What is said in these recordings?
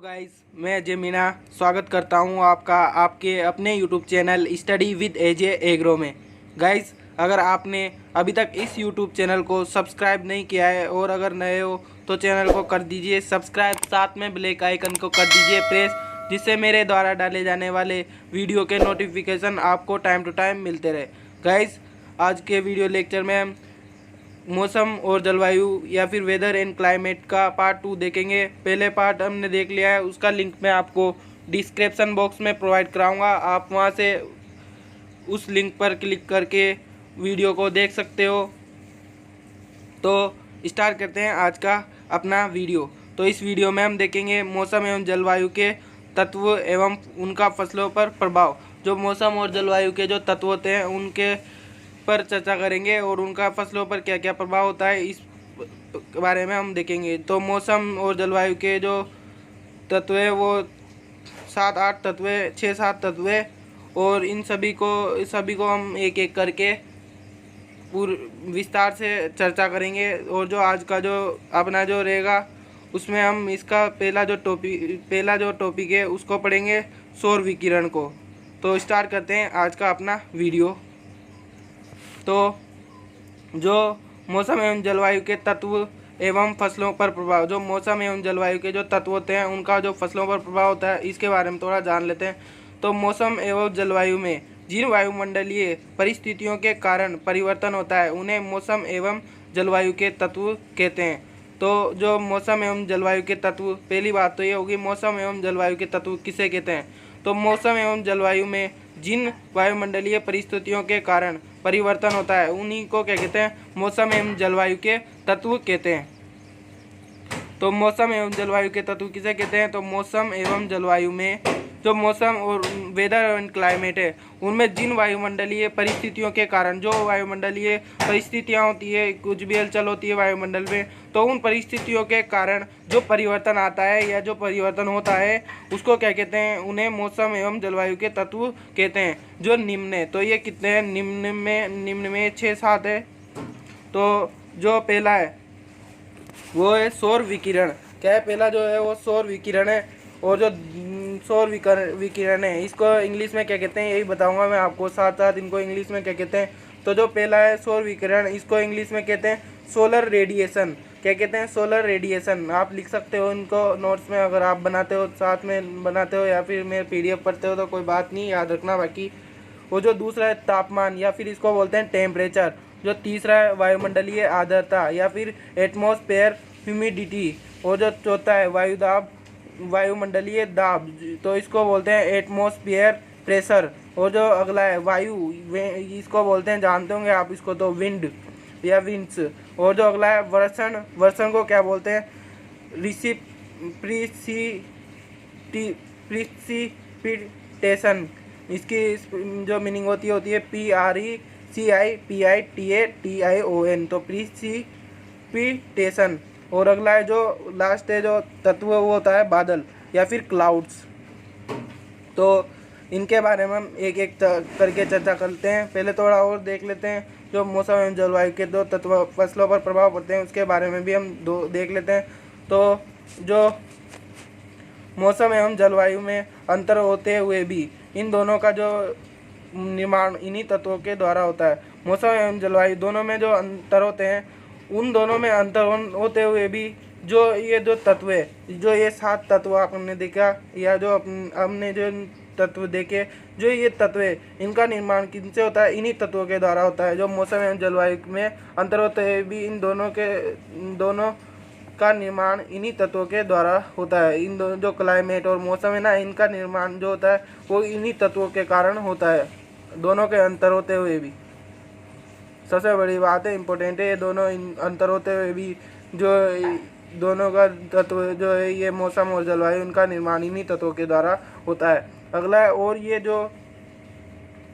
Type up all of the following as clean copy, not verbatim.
Guys, मैं अजय मीना स्वागत करता हूं आपका आपके अपने YouTube channel study with AJ agro में। गाइस, अगर आपने अभी तक इस यूट्यूब चैनल को सब्सक्राइब नहीं किया है और अगर नए हो तो चैनल को कर दीजिए सब्सक्राइब, साथ में बेल आइकन को कर दीजिए प्रेस, जिससे मेरे द्वारा डाले जाने वाले वीडियो के नोटिफिकेशन आपको टाइम टू टाइम मिलते रहे। गाइस, आज के वीडियो लेक्चर में हम मौसम और जलवायु या फिर वेदर एंड क्लाइमेट का पार्ट 2 देखेंगे। पहले पार्ट हमने देख लिया है, उसका लिंक मैं आपको डिस्क्रिप्शन बॉक्स में प्रोवाइड कराऊंगा। आप वहां से उस लिंक पर क्लिक करके वीडियो को देख सकते हो। तो स्टार्ट करते हैं आज का अपना वीडियो। तो इस वीडियो में हम देखेंगे मौसम एवं जलवायु के तत्व एवं उनका फसलों पर प्रभाव। जो मौसम और जलवायु के जो तत्व होते हैं उनके पर चर्चा करेंगे और उनका फसलों पर क्या क्या प्रभाव होता है इस बारे में हम देखेंगे। तो मौसम और जलवायु के जो तत्व है वो 7-8 तत्व, 6-7 तत्व है और इन सभी को हम एक एक करके विस्तार से चर्चा करेंगे। और जो आज का जो अपना जो रहेगा उसमें हम इसका पहला जो टॉपिक है उसको पढ़ेंगे, सौर विकिरण को। तो स्टार्ट करते हैं आज का अपना वीडियो। तो जो मौसम एवं जलवायु के तत्व एवं फसलों पर प्रभाव, जो मौसम एवं जलवायु के जो तत्व होते हैं उनका जो फसलों पर प्रभाव होता है इसके बारे में थोड़ा जान लेते हैं। तो मौसम एवं जलवायु में जिन वायुमंडलीय परिस्थितियों के कारण परिवर्तन होता है उन्हें मौसम एवं जलवायु के तत्व कहते हैं। तो जो मौसम एवं जलवायु के तत्व, पहली बात तो ये होगी मौसम एवं जलवायु के तत्व किसे कहते हैं। तो मौसम एवं जलवायु में जिन वायुमंडलीय परिस्थितियों के कारण परिवर्तन होता है उन्हीं को क्या कहते हैं, मौसम एवं जलवायु के तत्व कहते हैं। तो मौसम एवं जलवायु के तत्व किसे कहते हैं। तो मौसम एवं जलवायु में जो मौसम और वेदर एंड क्लाइमेट है उनमें जिन वायुमंडलीय परिस्थितियों के कारण, जो वायुमंडलीय परिस्थितियां होती है, कुछ भी हलचल होती है वायुमंडल में, तो उन परिस्थितियों के कारण जो परिवर्तन आता है या जो परिवर्तन होता है उसको क्या कहते हैं, उन्हें मौसम एवं जलवायु के तत्व कहते हैं। जो निम्न है, तो ये कितने हैं, निम्न में 6-7 है। तो जो पहला है वो है सौर विकिरण। क्या है, पहला जो है वो सौर विकिरण है। और जो सौर विकिरण है इसको इंग्लिश में क्या कहते हैं यही बताऊंगा मैं आपको, साथ साथ इनको इंग्लिश में क्या कहते हैं। तो जो पहला है सौर विकिरण, इसको इंग्लिश में कहते हैं सोलर रेडिएशन। क्या कहते हैं, सोलर रेडिएशन। आप लिख सकते हो इनको नोट्स में, अगर आप बनाते हो साथ में बनाते हो या फिर मेरे PDF पढ़ते हो तो कोई बात नहीं, याद रखना। बाकी वो जो दूसरा है तापमान या फिर इसको बोलते हैं टेम्परेचर। जो तीसरा है वायुमंडलीय आर्द्रता या फिर एटमॉस्फेयर ह्यूमिडिटी। और जो चौथा है वायुमंडलीय दाब, तो इसको बोलते हैं एटमॉस्फेयर प्रेशर। और जो अगला है वायु, इसको बोलते हैं, जानते होंगे आप इसको, तो विंड या विंड्स। और जो अगला है वर्षण को क्या बोलते हैं, प्रिसिपिटेशन। इसकी जो मीनिंग होती है PRECIPITATION, तो प्रिसिपिटेशन। और अगला है जो लास्ट है जो तत्व वो होता है बादल या फिर क्लाउड्स। तो इनके बारे में हम एक एक करके चर्चा करते हैं। पहले थोड़ा और देख लेते हैं जो मौसम एवं जलवायु के दो तत्व फसलों पर प्रभाव पड़ते हैं उसके बारे में भी हम देख लेते हैं। तो जो मौसम एवं जलवायु में अंतर होते हुए भी इन दोनों का जो निर्माण इन्हीं तत्वों के द्वारा होता है। मौसम एवं जलवायु दोनों में जो अंतर होते हैं, उन दोनों में अंतर होते हुए भी जो तत्व है, जो ये 7 तत्व आपने देखा या जो हमने जो तत्व देखे, जो ये तत्व है इनका निर्माण किनसे होता है, इन्हीं तत्वों के द्वारा होता है। जो मौसम एवं जलवायु में अंतर होते हुए भी इन दोनों का निर्माण इन्हीं तत्वों के द्वारा होता है। इन दोनों जो क्लाइमेट और मौसम है ना, इनका निर्माण जो होता है वो इन्हीं तत्वों के कारण होता है, दोनों के अंतर होते हुए भी। सबसे बड़ी बात है, इम्पोर्टेंट है, ये दोनों अंतर होते हुए भी जो दोनों का तत्व जो है ये मौसम और जलवायु, उनका निर्माण इन्हीं तत्वों के द्वारा होता है। अगला है, और ये जो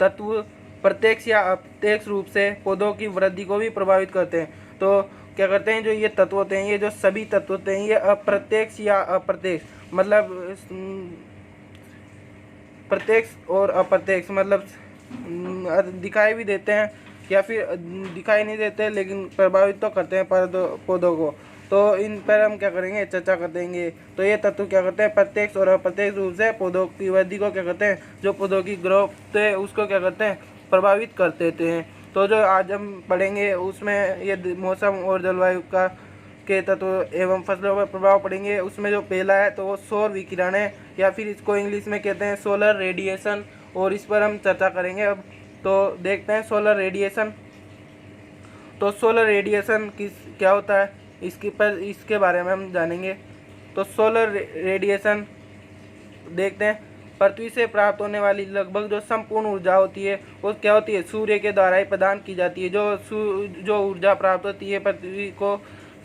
तत्व प्रत्यक्ष या अप्रत्यक्ष रूप से पौधों की वृद्धि को भी प्रभावित करते हैं। तो क्या करते हैं, जो ये तत्व होते हैं, ये जो सभी तत्व होते हैं, ये अप्रत्यक्ष या अप्रत्यक्ष, मतलब प्रत्यक्ष और अप्रत्यक्ष, मतलब दिखाई भी देते हैं या फिर दिखाई नहीं देते लेकिन प्रभावित तो करते हैं पौधों को। तो इन पर हम क्या करेंगे, चर्चा कर देंगे। तो ये तत्व क्या करते हैं, प्रत्यक्ष और अप्रत्यक्ष रूप से पौधों की वृद्धि को क्या करते हैं, जो पौधों की ग्रोथ है उसको क्या करते हैं, प्रभावित कर देते हैं। तो जो आज हम पढ़ेंगे उसमें ये मौसम और जलवायु का के तत्व एवं फसलों पर प्रभाव पड़ेंगे। उसमें जो पहला है तो वो सौर विकिरण है, या फिर इसको इंग्लिश में कहते हैं सोलर रेडिएशन, और इस पर हम चर्चा करेंगे। अब तो देखते हैं सोलर रेडिएशन। तो सोलर रेडिएशन क्या होता है, इसके बारे में हम जानेंगे। तो सोलर रेडिएशन देखते हैं। पृथ्वी से प्राप्त होने वाली लगभग जो संपूर्ण ऊर्जा होती है वो क्या होती है, सूर्य के द्वारा ही प्रदान की जाती है। जो ऊर्जा प्राप्त होती है पृथ्वी को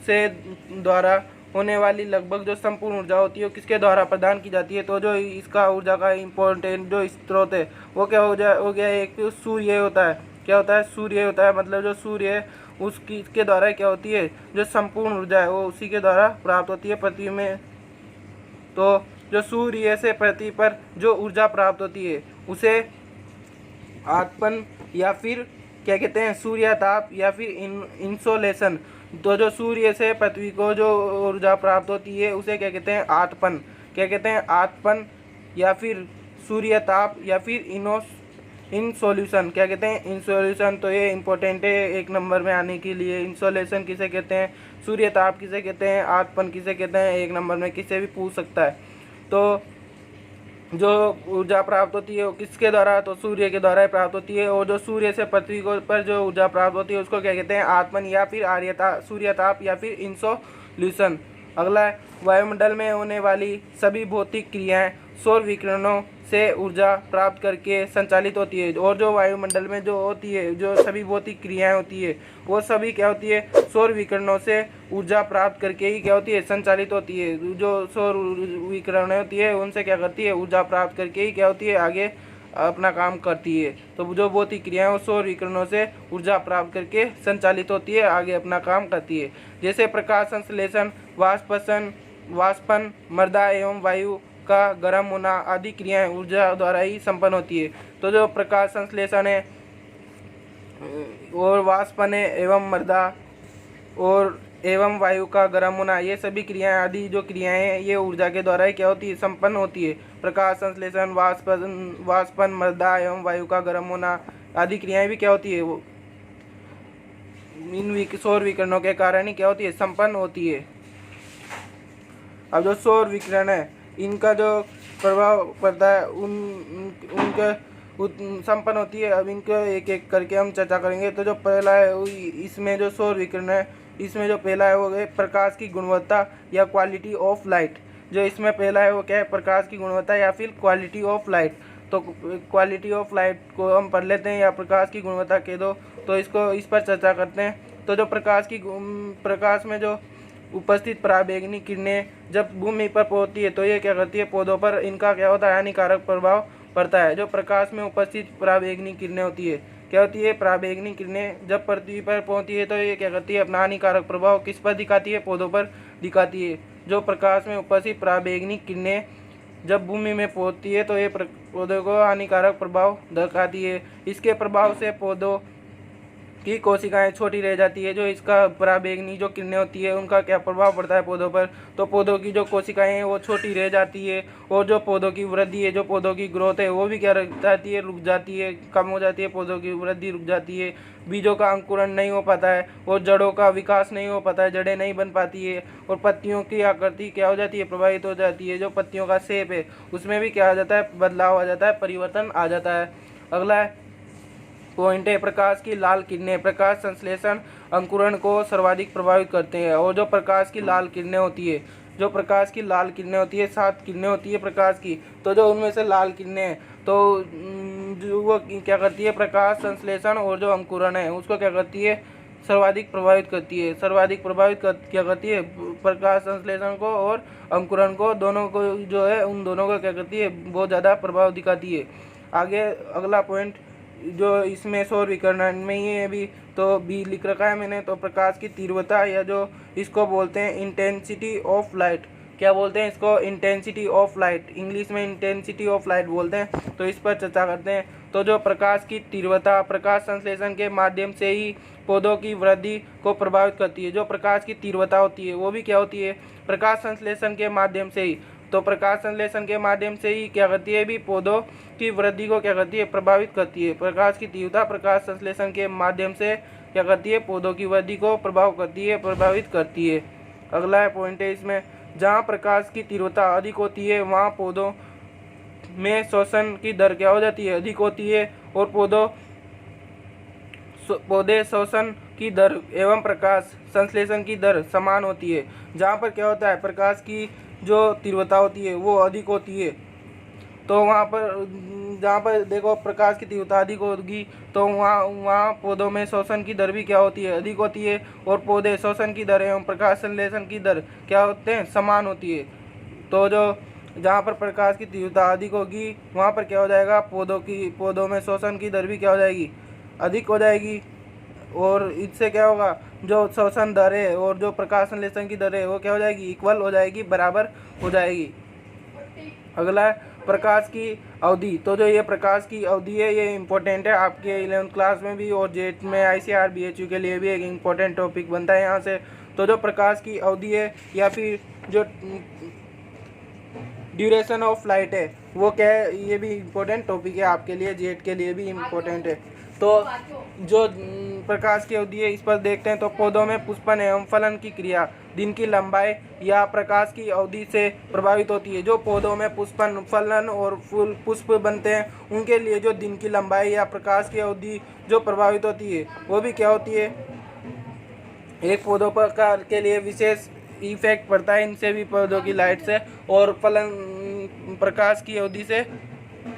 से द्वारा होने वाली लगभग जो संपूर्ण ऊर्जा होती है वो किसके द्वारा प्रदान की जाती है। तो जो इसका ऊर्जा का इम्पोर्टेंट जो स्रोत है वो क्या हो गया, एक सूर्य होता है। क्या होता है, सूर्य होता है। मतलब जो सूर्य है उसकी के द्वारा क्या होती है, जो संपूर्ण ऊर्जा है वो उसी के द्वारा प्राप्त होती है पृथ्वी में। तो जो सूर्य से पृथ्वी पर जो ऊर्जा प्राप्त होती है उसे आतपन या फिर क्या कहते हैं, सूर्यताप या फिर इंसोलेशन। तो जो सूर्य से पृथ्वी को जो ऊर्जा प्राप्त होती है उसे क्या कहते हैं, आतपन। क्या कहते हैं, आतपन या फिर सूर्यताप या फिर इंसोल्यूशन। क्या कहते हैं, इंसोल्यूशन। तो ये इंपॉर्टेंट है एक नंबर में आने के लिए। इंसोलेशन किसे कहते हैं, सूर्यताप किसे कहते हैं, आतपन किसे कहते हैं, एक नंबर में किसे भी पूछ सकता है। तो जो ऊर्जा प्राप्त होती है वो किसके द्वारा, तो सूर्य के द्वारा ही प्राप्त होती है। और जो सूर्य से पृथ्वी को पर जो ऊर्जा प्राप्त होती है उसको क्या कहते हैं, आतपन या फिर सूर्यताप या फिर इंसोल्यूशन। अगला है, वायुमंडल में होने वाली सभी भौतिक क्रियाएं सौर विकिरणों से ऊर्जा प्राप्त करके संचालित होती है। और जो वायुमंडल में जो होती है, जो सभी भौतिक क्रियाएं होती है वो सभी क्या होती है, सौर विकिरणों से ऊर्जा प्राप्त करके ही क्या होती है, संचालित होती है। जो सौर विकिरण होती है उनसे क्या करती है, ऊर्जा प्राप्त करके ही क्या होती है, आगे अपना काम करती है। तो जो भौतिक क्रियाएं वो सौर विकिरणों से ऊर्जा प्राप्त करके संचालित होती है, आगे अपना काम करती है। जैसे प्रकाश संश्लेषण, वाष्पन, मृदा एवं वायु का गर्म होना आदि क्रियाएं ऊर्जा द्वारा ही संपन्न होती है। तो जो प्रकाश संश्लेषण है और वाष्पन है एवं मृदा और एवं वायु का गर्म होना, ये सभी क्रियाएं आदि जो क्रियाएं हैं ये ऊर्जा के द्वारा ही क्या होती है, संपन्न होती है। प्रकाश संश्लेषण, वाष्पन, मृदा एवं वायु का गर्म होना आदि क्रियाएं भी क्या होती है, वो इन सौर विकिरणों के कारण ही क्या होती है, संपन्न होती है। अब जो सौर विकिरण है इनका जो प्रभाव पड़ता है उनके संपन्न होती है। अब इनको एक एक करके हम चर्चा करेंगे। तो जो पहला है इसमें जो सौर विकिरण है इसमें जो पहला है वो है प्रकाश की गुणवत्ता या क्वालिटी ऑफ लाइट। जो इसमें पहला है वो क्या है, प्रकाश की गुणवत्ता या फिर क्वालिटी ऑफ लाइट। तो क्वालिटी ऑफ लाइट को हम पढ़ लेते हैं या प्रकाश की गुणवत्ता कह दो, तो इस पर चर्चा करते हैं। तो जो प्रकाश में जो उपस्थित पराबैंगनी किरणें जब भूमि पर पहुंचती है तो ये क्या करती है, पौधों पर इनका क्या होता है, हानिकारक प्रभाव पड़ता है। जो प्रकाश में उपस्थित पराबैंगनी किरणें होती है, क्या होती है, पराबैंगनी किरणें जब पृथ्वी पर पहुंचती है तो ये क्या करती है, अपना हानिकारक प्रभाव किस पर दिखाती है, पौधों पर दिखाती है। जो प्रकाश में उपस्थित पराबैंगनी किरणें जब भूमि में पहुंचती है तो ये पौधों को हानिकारक प्रभाव दिखाती है। इसके प्रभाव से पौधों की कोशिकाएं छोटी रह जाती है। जो इसका पराबैंगनी जो किरणें होती है उनका क्या प्रभाव पड़ता है पौधों पर, तो पौधों की जो कोशिकाएं हैं वो छोटी रह जाती है। और जो पौधों की वृद्धि है, जो पौधों की ग्रोथ है वो भी क्या रह जाती है, रुक जाती है, कम हो जाती है। पौधों की वृद्धि रुक जाती है, बीजों का अंकुरण नहीं हो पाता है और जड़ों का विकास नहीं हो पाता है, जड़ें नहीं बन पाती है। और पत्तियों की आकृति क्या हो जाती है, प्रभावित हो जाती है। जो पत्तियों का शेप है उसमें भी क्या आ जाता है, बदलाव आ जाता है, परिवर्तन आ जाता है। अगला पॉइंट है प्रकाश की लाल किरणें। प्रकाश संश्लेषण अंकुरण को सर्वाधिक प्रभावित करते हैं। और जो प्रकाश की लाल किरणें होती है, जो प्रकाश की लाल किरणें होती है, 7 किरणें होती है प्रकाश की, तो जो उनमें से लाल किरणें तो जो वो क्या करती है, प्रकाश संश्लेषण और जो अंकुरण है उसको क्या करती है, सर्वाधिक प्रभावित करती है। सर्वाधिक प्रभावित क्या करती है, प्रकाश संश्लेषण को और अंकुरण को, दोनों को जो है उन दोनों को क्या करती है, बहुत ज़्यादा प्रभाव दिखाती है। आगे अगला पॉइंट जो इसमें सौर विकिरण में ही है भी, तो भी लिख रखा है मैंने। तो प्रकाश की तीव्रता या जो इसको बोलते हैं इंटेंसिटी ऑफ लाइट, क्या बोलते हैं इसको, इंटेंसिटी ऑफ लाइट, इंग्लिश में इंटेंसिटी ऑफ लाइट बोलते हैं। तो इस पर चर्चा करते हैं। तो जो प्रकाश की तीव्रता प्रकाश संश्लेषण के माध्यम से ही पौधों की वृद्धि को प्रभावित करती है। जो प्रकाश की तीव्रता होती है वो भी क्या होती है, प्रकाश संश्लेषण के माध्यम से ही। तो प्रकाश संश्लेषण के माध्यम से ही क्या करती है, भी पौधों की वृद्धि को क्या करती है, प्रभावित करती है। प्रकाश की तीव्रता प्रकाश संश्लेषण के माध्यम से क्या करती है, पौधों की वृद्धि को प्रभाव करती है, प्रभावित करती है। अगला पॉइंट है इसमें, जहाँ प्रकाश की तीव्रता अधिक होती है वहाँ पौधों में शोषण की दर क्या हो जाती है, अधिक होती है, और पौधे शोषण की दर एवं प्रकाश संश्लेषण की दर समान होती है। जहाँ पर क्या होता है, प्रकाश की जो तीव्रता होती है वो अधिक होती है, तो वहाँ पर जहाँ पर देखो प्रकाश की तीव्रता अधिक होगी तो वहाँ पौधों में शोषण की दर भी क्या होती है, अधिक होती है, और पौधे शोषण की दर एवं प्रकाश संश्लेषण की दर क्या होते हैं, समान होती है। तो जो जहाँ पर प्रकाश की तीव्रता अधिक होगी वहाँ पर क्या हो जाएगा, पौधों में शोषण की दर भी क्या हो जाएगी, अधिक हो जाएगी, और इससे क्या होगा, जो शोषण दर है और जो प्रकाश संश्लेषण की दर है वो क्या हो जाएगी, इक्वल हो जाएगी, बराबर हो जाएगी। अगला है प्रकाश की अवधि। तो जो ये प्रकाश की अवधि है ये इम्पोर्टेंट है, आपके 11th क्लास में भी और जेट में ICAR BHU के लिए भी एक इम्पोर्टेंट टॉपिक बनता है यहाँ से। तो जो प्रकाश की अवधि है या फिर जो ड्यूरेशन ऑफ लाइट है वो क्या है, ये भी इम्पोर्टेंट टॉपिक है आपके लिए, जेट के लिए भी इम्पोर्टेंट है। तो जो प्रकाश की अवधि है इस पर देखते हैं। तो पौधों में पुष्पन एवं फलन की क्रिया दिन की लंबाई या प्रकाश की अवधि से प्रभावित होती है। जो पौधों में पुष्पन फलन और फूल पुष्प बनते हैं उनके लिए जो दिन की लंबाई या प्रकाश की अवधि जो प्रभावित होती है वो भी क्या होती है, एक पौधों पर के लिए विशेष इफेक्ट पड़ता है इनसे भी, पौधों की लाइट से और फलन प्रकाश की अवधि से।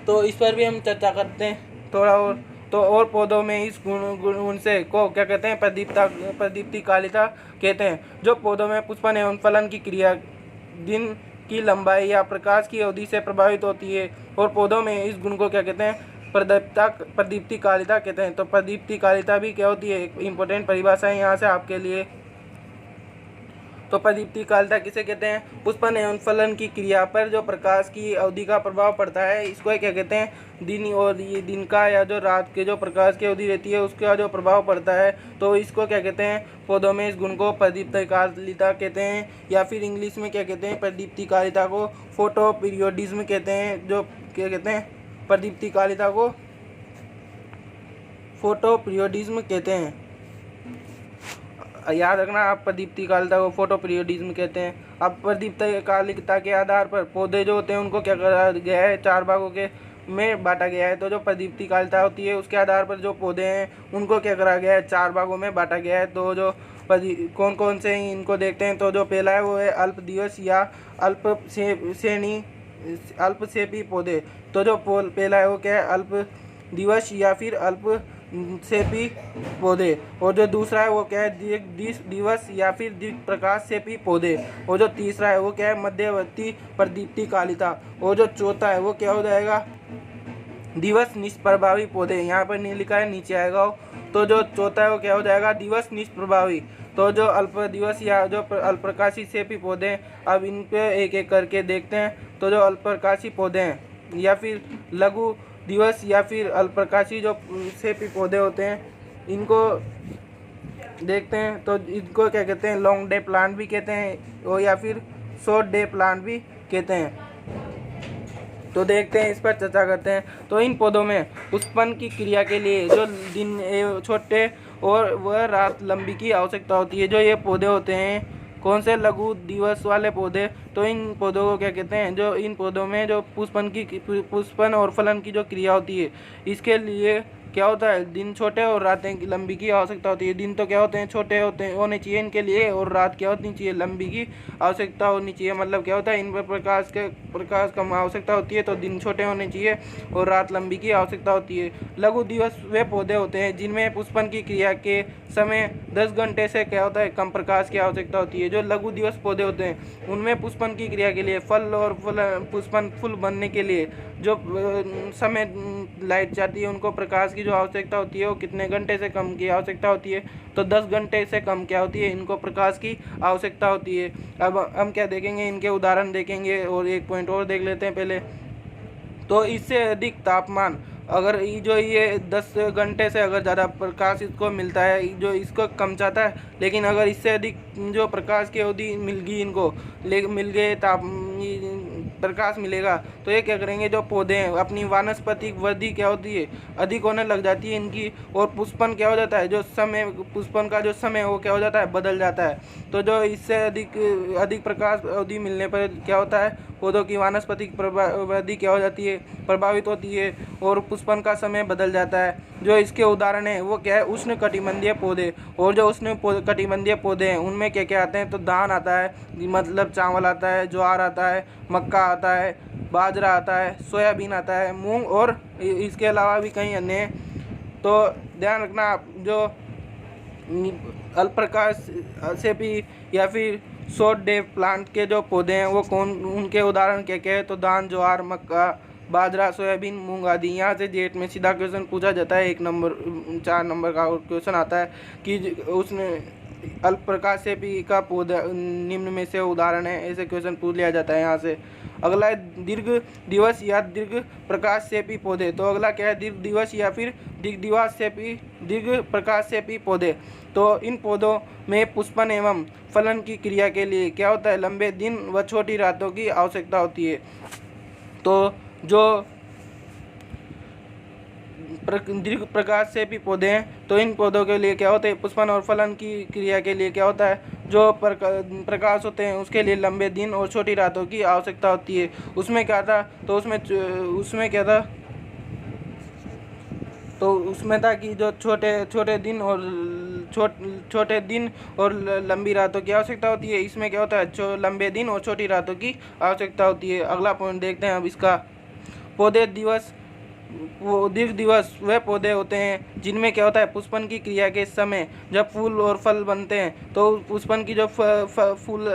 तो इस पर भी हम चर्चा करते हैं थोड़ा और। तो और पौधों में इस गुण से को क्या कहते हैं, प्रदीप्तिकालिता कहते हैं। जो पौधों में पुष्पन एवं फलन की क्रिया दिन की लंबाई या प्रकाश की अवधि से प्रभावित होती है, और पौधों में इस गुण को क्या कहते हैं, प्रदीप्तिकालिता कहते हैं। तो प्रदीप्तिकालिता भी क्या होती है, एक इम्पोर्टेंट परिभाषा है यहाँ से आपके लिए। तो प्रदीप्तिकालिता किसे कहते हैं, पुष्पन एवं फलन की क्रिया पर जो प्रकाश की अवधि का प्रभाव पड़ता है इसको क्या कहते हैं, दिन, और ये दिन का या जो रात के जो प्रकाश की अवधि रहती है उसका जो प्रभाव पड़ता है तो इसको क्या कहते हैं, पौधों में इस गुण को प्रदीप्तिकालिता कहते हैं, या फिर इंग्लिश में क्या कहते हैं, प्रदीप्तिकालिता को फोटो पीरियोडिज्म कहते हैं। जो क्या कहते हैं, प्रदीप्तिकालिता को फोटो पीरियोडिज्म कहते हैं। याद रखना आप, प्रदीप्तिकालिता को फोटो पीरियोडिज्म कहते हैं। अब प्रदीप्तिकालिता के आधार पर पौधे जो होते हैं उनको क्या करा गया है, 4 भागों के में बांटा गया है। तो जो प्रदीप्तिकालिता होती है उसके आधार पर जो पौधे हैं उनको क्या करा गया है, 4 भागों में बांटा गया है। तो जो कौन कौन से इनको देखते हैं। तो जो पहला है वो है अल्प दिवस या अल्पसेपी पौधे। तो जो पहला है वो क्या है, अल्प दिवस या फिर अल्प सेपी पौधे। और जो दूसरा है वो क्या है, दिवस या फिर दीप्त प्रकाश सेपी पौधे। और जो तीसरा है वो क्या है, मध्यवर्ती प्रदीप्तिकालिता। और जो चौथा है वो क्या हो जाएगा, दिवस निष्प्रभावी पौधे। यहाँ पर नहीं लिखा है, नीचे आएगा। तो जो चौथा है वो क्या हो जाएगा, दिवस निष्प्रभावी। तो जो अल्प दिवस या जो अल्पप्रकाशी सेपी पौधे हैं, अब इन पे एक एक करके देखते हैं। तो जो अल्पप्रकाशी पौधे हैं या फिर लघु दिवस या फिर अल्पप्रकाशी जो सेपी पौधे होते हैं इनको देखते हैं। तो इनको क्या कहते हैं, लॉन्ग डे प्लांट भी कहते हैं, और या फिर शॉर्ट डे प्लांट भी कहते हैं। तो देखते हैं, इस पर चर्चा करते हैं। तो इन पौधों में पुष्पन की क्रिया के लिए जो दिन छोटे और वह रात लंबी की आवश्यकता होती है। जो ये पौधे होते हैं कौन से, लघु दिवस वाले पौधे। तो इन पौधों को क्या कहते हैं, जो इन पौधों में जो पुष्पन और फलन की जो क्रिया होती है इसके लिए क्या होता है, दिन छोटे और रातें लंबी की आवश्यकता होती है। दिन तो क्या होते हैं, छोटे होने चाहिए इनके लिए, और रात क्या होनी चाहिए, लंबी की आवश्यकता होनी चाहिए। मतलब क्या होता है, इन पर प्रकाश कम आवश्यकता होती है तो दिन छोटे होने चाहिए और रात लंबी की आवश्यकता होती है। लघु दिवस वे पौधे होते हैं जिनमें पुष्पन की क्रिया के समय 10 घंटे से क्या होता है, कम प्रकाश की आवश्यकता होती है। जो लघु दिवस पौधे होते हैं उनमें पुष्पन की क्रिया के लिए फल और पुष्पन फूल बनने के लिए जो समय लाइट जाती है उनको प्रकाश की जो आवश्यकता होती है वो कितने घंटे से कम की आवश्यकता होती है, तो 10 घंटे से कम क्या होती है, इनको प्रकाश की आवश्यकता होती है। अब हम क्या देखेंगे, इनके उदाहरण देखेंगे और एक पॉइंट और देख लेते हैं पहले। तो इससे अधिक तापमान अगर ये 10 घंटे से अगर ज़्यादा प्रकाश इसको मिलता है, जो इसको कम चाहता है, लेकिन अगर इससे अधिक जो प्रकाश की अवधि मिल गई इनको मिल गए प्रकाश मिलेगा, तो ये क्या करेंगे, जो पौधे हैं अपनी वानस्पतिक वृद्धि क्या होती है, अधिक होने लग जाती है इनकी, और पुष्पन क्या हो जाता है, जो समय पुष्पन का जो समय वो क्या हो जाता है, बदल जाता है। तो जो इससे अधिक प्रकाश अवधि मिलने पर क्या होता है, पौधों की वानस्पतिक वृद्धि क्या हो जाती है, प्रभावित होती है, और पुष्पन का समय बदल जाता है। जो इसके उदाहरण है वो क्या है, उष्ण कटिबंधीय पौधे। और जो उष्ण कटिबंधीय पौधे हैं उनमें क्या क्या आते हैं, तो धान आता है, मतलब चावल आता है, ज्वार आता है, मक्का आता है, बाजरा आता है, सोयाबीन आता है, मूंग, और इसके अलावा भी कई अन्य हैं। तो ध्यान रखना, आप जो अल्प प्रकाश से भी या फिर शॉर्ट डे प्लांट के जो पौधे हैं वो उनके उदाहरण क्या क्या है, तो धान, ज्वार, मक्का, बाजरा, सोयाबीन, मूंग आदि। यहाँ से जेट में सीधा क्वेश्चन पूछा जाता है, 4 नंबर का क्वेश्चन आता है कि उसने अल्प प्रकाश से भी का पौधा निम्न में से उदाहरण है, ऐसे क्वेश्चन पूछ लिया जाता है यहाँ से। अगला है दीर्घ दिवस या दीर्घ प्रकाश सेपी पौधे। तो अगला क्या है, दीर्घ दिवस या फिर दीर्घ प्रकाश सेपी पौधे। तो इन पौधों में पुष्पन एवं फलन की क्रिया के लिए क्या होता है, लंबे दिन व छोटी रातों की आवश्यकता होती है। तो जो दीर्घ प्रकाश से भी पौधे हैं, तो इन पौधों के लिए क्या होते हैं, पुष्पन और फलन की क्रिया के लिए क्या होता है, जो प्रकाश होते हैं उसके लिए लंबे दिन और छोटी रातों की आवश्यकता होती है। उसमें क्या था, तो उसमें क्या था, तो उसमें था कि जो छोटे दिन और लंबी रातों की आवश्यकता होती है। इसमें क्या होता है, लंबे दिन और छोटी रातों की आवश्यकता होती है। अगला पॉइंट देखते हैं अब इसका। पौधे दिवस, वो दीर्घ दिवस वह पौधे होते हैं जिनमें क्या होता है, पुष्पन की क्रिया के समय जब फूल और फल बनते हैं, तो पुष्पन की जो फूल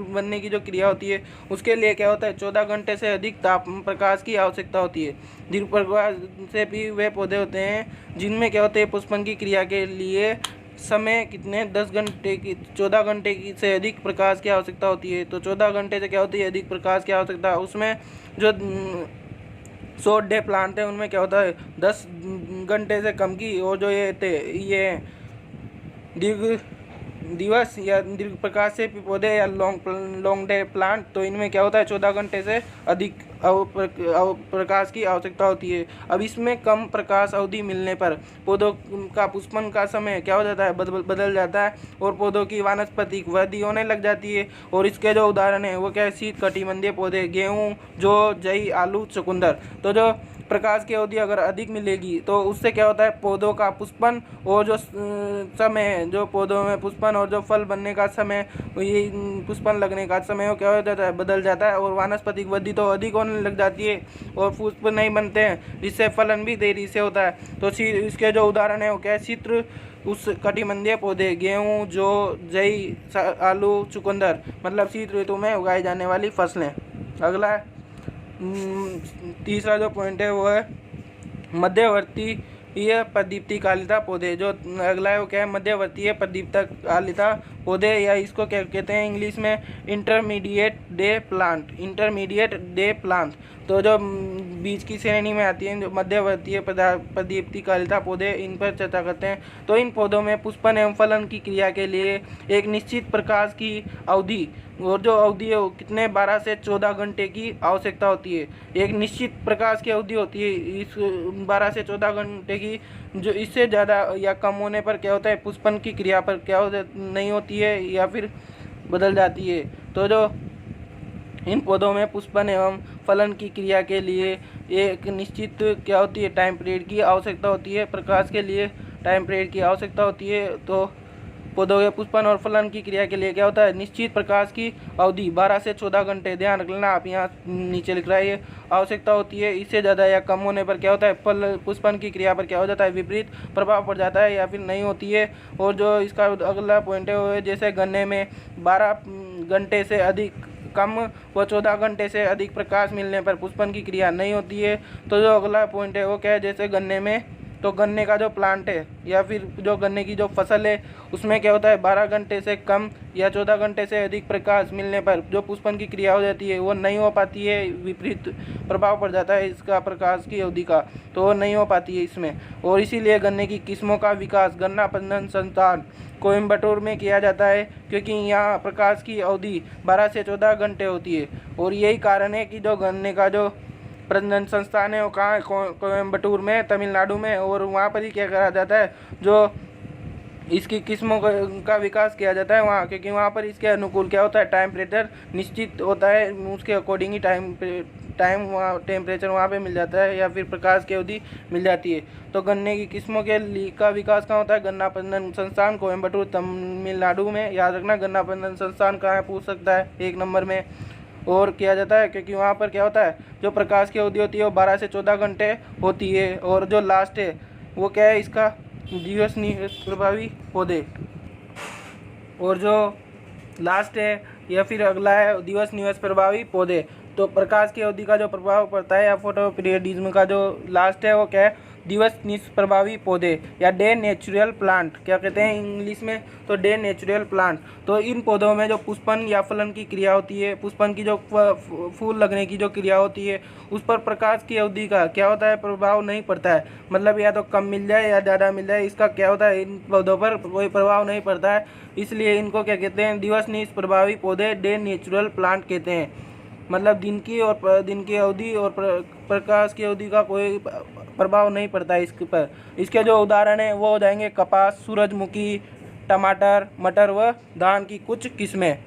बनने की जो क्रिया होती है उसके लिए क्या होता है, 14 घंटे से अधिक प्रकाश की आवश्यकता होती है। दीर्घ प्रकाश से भी वह पौधे होते हैं जिनमें क्या होते हैं, पुष्पन की क्रिया के लिए समय कितने 14 घंटे की से अधिक प्रकाश की आवश्यकता होती है। तो 14 घंटे से क्या होती है, अधिक प्रकाश की आवश्यकता। उसमें जो शॉर्ट डे प्लांट है उनमें क्या होता है, 10 घंटे से कम की। और जो ये दीर्घ दिवस या दीर्घ प्रकाश से पौधे या लॉन्ग डे प्लांट, तो इनमें क्या होता है, 14 घंटे से अधिक प्रकाश की आवश्यकता होती है। अब इसमें कम प्रकाश अवधि मिलने पर पौधों का पुष्पन का समय क्या हो जाता है, बदल जाता है, और पौधों की वानस्पतिक वृद्धि होने लग जाती है। और इसके जो उदाहरण है वो क्या है, शीत कटिबंधीय पौधे, गेहूँ, जौ, जई, आलू, चुकंदर। तो जो प्रकाश की अवधि अगर अधिक मिलेगी तो उससे क्या होता है, पौधों का पुष्पन और जो समय है, जो पौधों में पुष्पन और जो फल बनने का समय, ये पुष्पन लगने का समय वो क्या हो जाता है, बदल जाता है, और वानस्पतिक वृद्धि तो अधिक होने लग जाती है और पुष्प नहीं बनते हैं, जिससे फलन भी देरी से होता है। तो इसके जो उदाहरण है वो क्या है, शीत उस कटिबंधीय पौधे, गेहूँ, जौ, जई, आलू, चुकंदर, मतलब शीत ऋतु में उगाई जाने वाली फसलें। अगला है तीसरा जो पॉइंट है वो है मध्यवर्ती ये प्रदीप्ति कालिता पौधे। जो अगला है वो क्या है, मध्यवर्ती प्रदीप्त कालिता पौधे, या इसको क्या कहते हैं इंग्लिश में, इंटरमीडिएट डे प्लांट। तो जो बीच की श्रेणी में आती है, जो मध्यवर्ती प्रदीप्ति कालिता पौधे, इन पर चर्चा करते हैं। तो इन पौधों में पुष्पन एवं फलन की क्रिया के लिए एक निश्चित प्रकाश की अवधि, और जो अवधि है वो कितने 12 से 14 घंटे की आवश्यकता होती है। एक निश्चित प्रकाश की अवधि होती है इस 12 से 14 घंटे की, जो इससे ज़्यादा या कम होने पर क्या होता है, पुष्पन की क्रिया पर क्या नहीं होती है या फिर बदल जाती है। तो जो इन पौधों में पुष्पन एवं फलन की क्रिया के लिए एक निश्चित क्या होती है, टाइम पीरियड की आवश्यकता होती है। प्रकाश के लिए टाइम पीरियड की आवश्यकता होती है। तो पौधों के पुष्पन और फलन की क्रिया के लिए क्या होता है, निश्चित प्रकाश की अवधि 12 से 14 घंटे, ध्यान रख लेना आप, यहाँ नीचे लिख रहा है, ये आवश्यकता होती है। इससे ज़्यादा या कम होने पर क्या होता है, फल पुष्पन की क्रिया पर क्या हो जाता है, विपरीत प्रभाव पड़ जाता है या फिर नहीं होती है। और जो इसका अगला पॉइंट है वो है, जैसे गन्ने में 12 घंटे से अधिक कम व 14 घंटे से अधिक प्रकाश मिलने पर पुष्पन की क्रिया नहीं होती है। तो जो अगला पॉइंट है वो क्या है, जैसे गन्ने में तो गन्ने का जो प्लांट है या फिर जो गन्ने की जो फसल है उसमें क्या होता है 12 घंटे से कम या 14 घंटे से अधिक प्रकाश मिलने पर जो पुष्पन की क्रिया हो जाती है वो नहीं हो पाती है, विपरीत प्रभाव पड़ जाता है इसका प्रकाश की अवधि का, तो वो नहीं हो पाती है इसमें। और इसीलिए गन्ने की किस्मों का विकास गन्ना प्रजनन संस्थान कोयम्बटूर में किया जाता है, क्योंकि यहाँ प्रकाश की अवधि 12 से 14 घंटे होती है। और यही कारण है कि जो गन्ने का जो प्रजनन संस्थान है वो कहाँ है, कोयम्बटूर में, तमिलनाडु में। और वहाँ पर ही क्या करा जाता है, जो इसकी किस्मों का विकास किया जाता है वहाँ, क्योंकि वहाँ पर इसके अनुकूल क्या होता है, टेम्परेचर निश्चित होता है, उसके अकॉर्डिंग ही टाइम वहाँ टेम्परेचर वहाँ पे मिल जाता है या फिर प्रकाश की अवधि मिल जाती है। तो गन्ने की किस्मों का विकास कहाँ होता है, गन्ना प्रजनन संस्थान कोयम्बटूर तमिलनाडु में। याद रखना, गन्ना प्रजनन संस्थान कहाँ है पूछ सकता है 1 नंबर में। और किया जाता है क्योंकि वहाँ पर क्या होता है, जो प्रकाश की अवधि होती है वो 12 से 14 घंटे होती है। और जो लास्ट है वो क्या है, इसका दिवस निवेश प्रभावी पौधे। और जो लास्ट है या फिर अगला है दिवस निवेश प्रभावी पौधे। तो प्रकाश की अवधि का जो प्रभाव पड़ता है या फोटो पीरियडिज्म का जो लास्ट है वो क्या है, दिवस निष्प्रभावी पौधे या डे नेचुरल प्लांट क्या कहते हैं इंग्लिश में, तो डे नेचुरल प्लांट। तो इन पौधों में जो पुष्पन या फलन की क्रिया होती है, पुष्पन की जो फूल लगने की जो क्रिया होती है, उस पर प्रकाश की अवधि का क्या होता है, प्रभाव नहीं पड़ता है। मतलब या तो कम मिल जाए या ज़्यादा मिल जाए, इसका क्या होता है, इन पौधों पर कोई प्रभाव नहीं पड़ता है। इसलिए इनको क्या कहते हैं, दिवस निष्प्रभावी पौधे डे नेचुरल प्लांट कहते हैं। मतलब दिन की अवधि और प्रकाश की अवधि का कोई प्रभाव नहीं पड़ता है इसके पर। इसके जो उदाहरण हैं वो हो जाएंगे कपास, सूरजमुखी, टमाटर, मटर व धान की कुछ किस्में।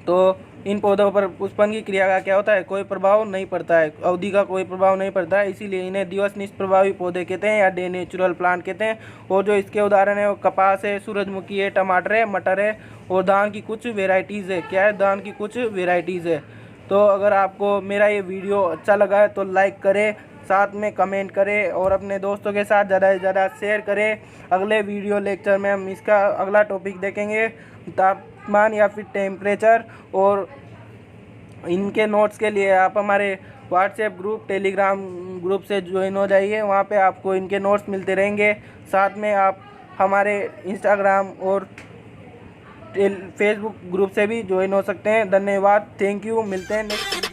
तो इन पौधों पर पुष्पन की क्रिया का क्या होता है, कोई प्रभाव नहीं पड़ता है, अवधि का कोई प्रभाव नहीं पड़ता है, इसीलिए इन्हें दिवस निष्प्रभावी पौधे कहते हैं या डे नेचुरल प्लांट कहते हैं। और जो इसके उदाहरण है वो कपास है, सूरजमुखी है, टमाटर है, मटर है और धान की कुछ वेराइटीज़ है। क्या है, धान की कुछ वेराइटीज़ है। तो अगर आपको मेरा ये वीडियो अच्छा लगा है तो लाइक करें, साथ में कमेंट करें और अपने दोस्तों के साथ ज़्यादा से ज़्यादा शेयर करें। अगले वीडियो लेक्चर में हम इसका अगला टॉपिक देखेंगे, तापमान या फिर टेम्परेचर। और इनके नोट्स के लिए आप हमारे व्हाट्सएप ग्रुप, टेलीग्राम ग्रुप से ज्वाइन हो जाइए, वहाँ पे आपको इनके नोट्स मिलते रहेंगे। साथ में आप हमारे इंस्टाग्राम और फेसबुक ग्रुप से भी ज्वाइन हो सकते हैं। धन्यवाद, थैंक यू, मिलते हैं नेक्स्ट।